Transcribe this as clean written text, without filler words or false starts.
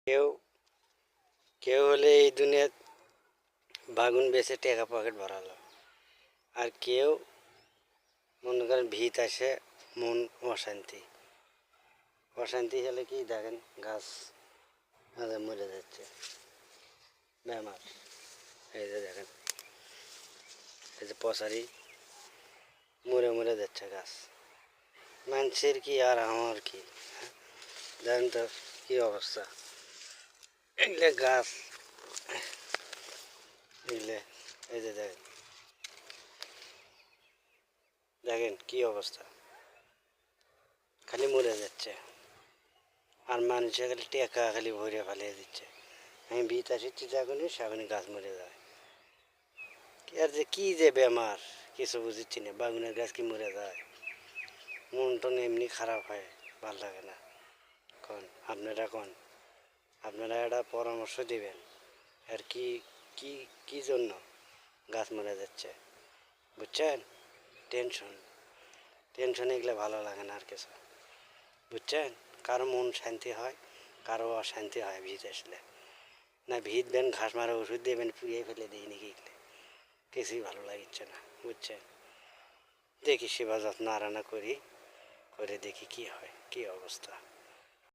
কেউ কেউ হলে এই দুনিয়াত বাগুন বেচে টাকা পকেট ভরালো, আর কেউ মনে করেন ভিত আসে মন অশান্তি অশান্তি হলে কি দেখেন গাছ মাঝে মরে যাচ্ছে বেমার। এই যে দেখেন, এই যে পচারি মরে মরে যাচ্ছে গাছ। মানুষের কি আর আমার কি, দেখেন তো কি অবস্থা। এগুলো গাছ, এগুলো এই যে দেখেন দেখেন কি অবস্থা, খালি মরে যাচ্ছে। আর মানুষের খালি টেকা খালি ভরে ফেলিয়ে দিচ্ছে। আমি ভিত আসিচ্ছি যখনই সেখনই গাছ মরে যায়। আর যে কি যে বেমার কিছু বুঝিচ্ছি না, বাগুনের গাছ কি মরে যায়? মন টন এমনি খারাপ হয়, ভাল লাগে না। কন আপনারা কন, আপনারা একটা পরামর্শ দিবেন আর কি কি কি জন্য গাছ মরে যাচ্ছে, বুঝছেন? টেনশন টেনশনে এগুলো ভালো লাগে না আর কিছু, বুঝছেন? কারো মন শান্তি হয়, কারো অশান্তি হয় ভিত আসলে। না ভিত দেন ঘাস মারা ওষুধ দেবেন পুড়িয়ে ফেলে দিই নাকি, এগুলো কিছুই ভালো লাগছে না, বুঝছেন? দেখি সেবা যত্ন আরানা করি, করে দেখি কি হয়, কি অবস্থা।